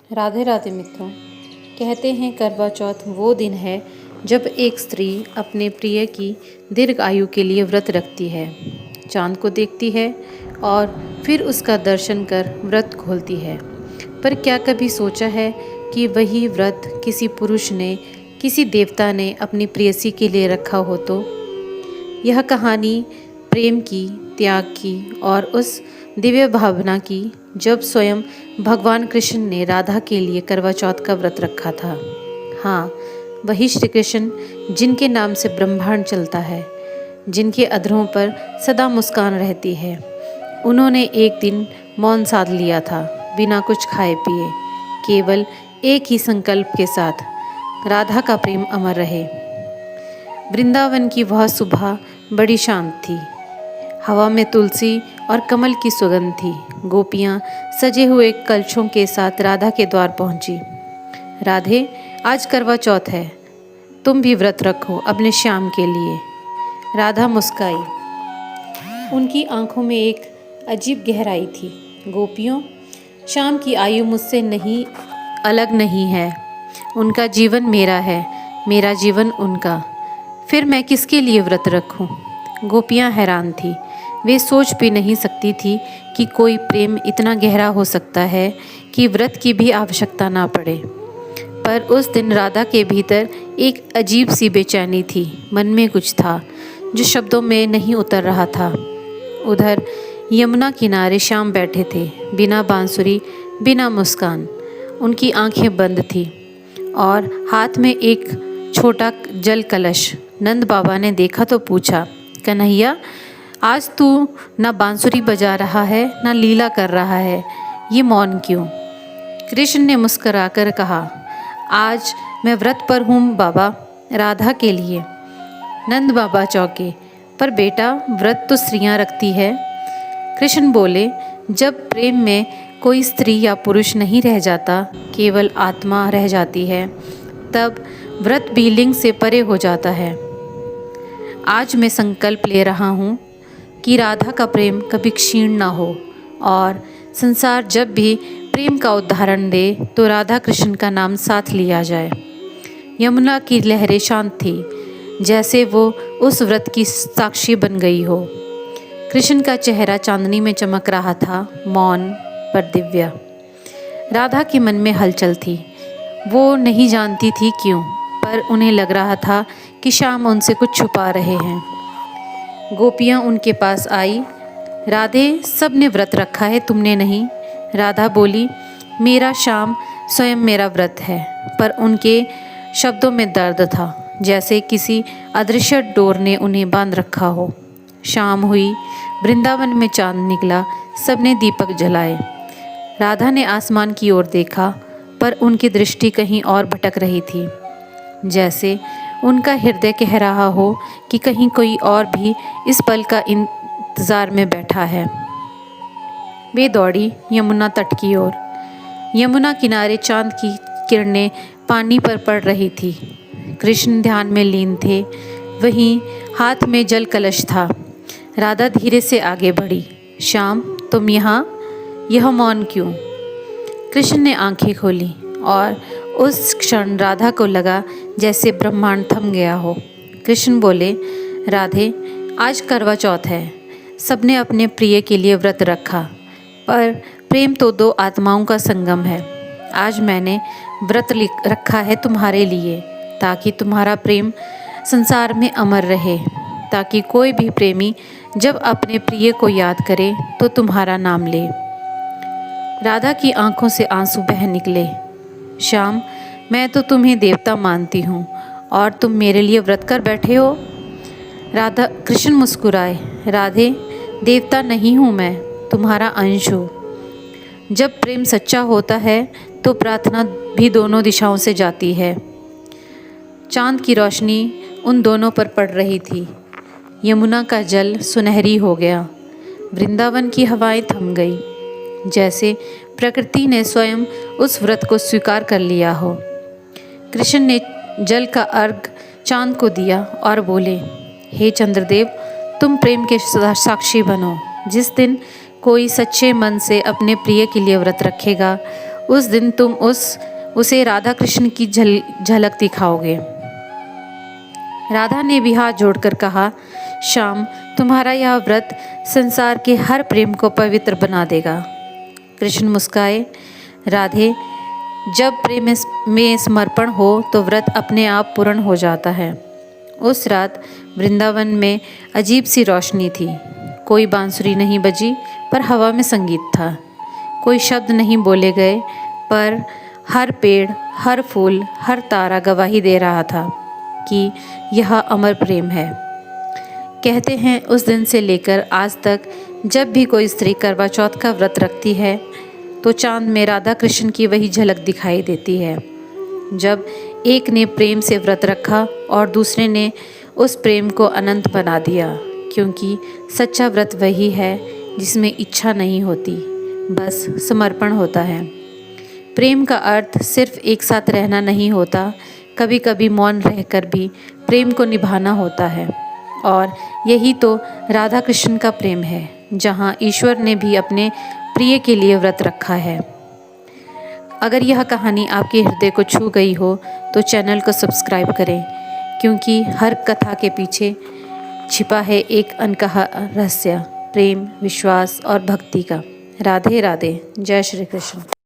राधे राधे मित्रों। कहते हैं करवा चौथ वो दिन है जब एक स्त्री अपने प्रिय की दीर्घ आयु के लिए व्रत रखती है, चांद को देखती है और फिर उसका दर्शन कर व्रत खोलती है। पर क्या कभी सोचा है कि वही व्रत किसी पुरुष ने, किसी देवता ने अपनी प्रेयसी के लिए रखा हो तो? यह कहानी प्रेम की, त्याग की और उस दिव्य भावना की जब स्वयं भगवान कृष्ण ने राधा के लिए करवा चौथ का व्रत रखा था। हाँ, वही श्री कृष्ण जिनके नाम से ब्रह्मांड चलता है, जिनके अधरों पर सदा मुस्कान रहती है। उन्होंने एक दिन मौन साध लिया था, बिना कुछ खाए पिए, केवल एक ही संकल्प के साथ, राधा का प्रेम अमर रहे। वृंदावन की वह सुबह बड़ी शांत थी। हवा में तुलसी और कमल की सुगंध थी। गोपियाँ सजे हुए कलशों के साथ राधा के द्वार पहुंची। राधे, आज करवा चौथ है, तुम भी व्रत रखो अपने श्याम के लिए। राधा मुस्काई। उनकी आंखों में एक अजीब गहराई थी। गोपियों, श्याम की आयु मुझसे नहीं अलग नहीं है। उनका जीवन मेरा है, मेरा जीवन उनका। फिर मैं किसके लिए व्रत रखूं? गोपियाँ हैरान थी। वे सोच भी नहीं सकती थी कि कोई प्रेम इतना गहरा हो सकता है कि व्रत की भी आवश्यकता ना पड़े। पर उस दिन राधा के भीतर एक अजीब सी बेचैनी थी। मन में कुछ था जो शब्दों में नहीं उतर रहा था। उधर यमुना किनारे श्याम बैठे थे, बिना बांसुरी, बिना मुस्कान। उनकी आंखें बंद थी और हाथ में एक छोटा जल कलश। नंद बाबा ने देखा तो पूछा, कन्हैया, आज तू ना बांसुरी बजा रहा है, ना लीला कर रहा है, ये मौन क्यों? कृष्ण ने मुस्कुराकर कहा, आज मैं व्रत पर हूँ बाबा, राधा के लिए। नंद बाबा चौंके, पर बेटा, व्रत तो स्त्रियाँ रखती है। कृष्ण बोले, जब प्रेम में कोई स्त्री या पुरुष नहीं रह जाता, केवल आत्मा रह जाती है, तब व्रत भी लिंग से परे हो जाता है। आज मैं संकल्प ले रहा हूँ कि राधा का प्रेम कभी क्षीण ना हो और संसार जब भी प्रेम का उदाहरण दे तो राधा कृष्ण का नाम साथ लिया जाए। यमुना की लहरें शांत थी, जैसे वो उस व्रत की साक्षी बन गई हो। कृष्ण का चेहरा चांदनी में चमक रहा था, मौन पर दिव्य। राधा के मन में हलचल थी। वो नहीं जानती थी क्यों, पर उन्हें लग रहा था कि श्याम उनसे कुछ छुपा रहे हैं। गोपियाँ उनके पास आई। राधे, सब ने व्रत रखा है, तुमने नहीं। राधा बोली, मेरा श्याम स्वयं मेरा व्रत है। पर उनके शब्दों में दर्द था, जैसे किसी अदृश्य डोर ने उन्हें बांध रखा हो। शाम हुई, वृंदावन में चांद निकला, सबने दीपक जलाए। राधा ने आसमान की ओर देखा, पर उनकी दृष्टि कहीं और भटक रही थी, जैसे उनका हृदय कह रहा हो कि कहीं कोई और भी इस पल का इंतज़ार में बैठा है। वे दौड़ी यमुना तट की ओर। यमुना किनारे चांद की किरणें पानी पर पड़ रही थी। कृष्ण ध्यान में लीन थे, वहीं हाथ में जल कलश था। राधा धीरे से आगे बढ़ी। श्याम, तुम यहाँ? यह मौन क्यों? कृष्ण ने आंखें खोली और उस क्षण राधा को लगा जैसे ब्रह्मांड थम गया हो। कृष्ण बोले, राधे, आज करवा चौथ है। सबने अपने प्रिय के लिए व्रत रखा, पर प्रेम तो दो आत्माओं का संगम है। आज मैंने व्रत रखा है तुम्हारे लिए, ताकि तुम्हारा प्रेम संसार में अमर रहे, ताकि कोई भी प्रेमी जब अपने प्रिय को याद करे तो तुम्हारा नाम ले। राधा की आंखों से आंसू बह निकले। श्याम, मैं तो तुम्हें देवता मानती हूँ और तुम मेरे लिए व्रत कर बैठे हो। राधा कृष्ण मुस्कुराए, राधे, देवता नहीं हूँ मैं, तुम्हारा अंश हूँ। जब प्रेम सच्चा होता है तो प्रार्थना भी दोनों दिशाओं से जाती है। चांद की रोशनी उन दोनों पर पड़ रही थी। यमुना का जल सुनहरी हो गया। वृंदावन की हवाएं थम गई, जैसे प्रकृति ने स्वयं उस व्रत को स्वीकार कर लिया हो। कृष्ण ने जल का अर्घ चांद को दिया और बोले, हे चंद्रदेव, तुम प्रेम के साक्षी बनो। जिस दिन कोई सच्चे मन से अपने प्रिय के लिए व्रत रखेगा, उस दिन तुम उसे राधा कृष्ण की झलक दिखाओगे। राधा ने भी हाथ जोड़कर कहा, श्याम, तुम्हारा यह व्रत संसार के हर प्रेम को पवित्र बना देगा। कृष्ण मुस्काए, राधे, जब प्रेम में समर्पण हो तो व्रत अपने आप पूर्ण हो जाता है। उस रात वृंदावन में अजीब सी रोशनी थी। कोई बांसुरी नहीं बजी, पर हवा में संगीत था। कोई शब्द नहीं बोले गए, पर हर पेड़, हर फूल, हर तारा गवाही दे रहा था कि यह अमर प्रेम है। कहते हैं उस दिन से लेकर आज तक जब भी कोई स्त्री करवा चौथ का व्रत रखती है तो चांद में राधा कृष्ण की वही झलक दिखाई देती है। जब एक ने प्रेम से व्रत रखा और दूसरे ने उस प्रेम को अनंत बना दिया, क्योंकि सच्चा व्रत वही है जिसमें इच्छा नहीं होती, बस समर्पण होता है। प्रेम का अर्थ सिर्फ एक साथ रहना नहीं होता, कभी कभी मौन रहकर भी प्रेम को निभाना होता है। और यही तो राधा कृष्ण का प्रेम है, जहाँ ईश्वर ने भी अपने प्रिय के लिए व्रत रखा है। अगर यह कहानी आपके हृदय को छू गई हो तो चैनल को सब्सक्राइब करें, क्योंकि हर कथा के पीछे छिपा है एक अनकहा रहस्य, प्रेम, विश्वास और भक्ति का। राधे राधे। जय श्री कृष्ण।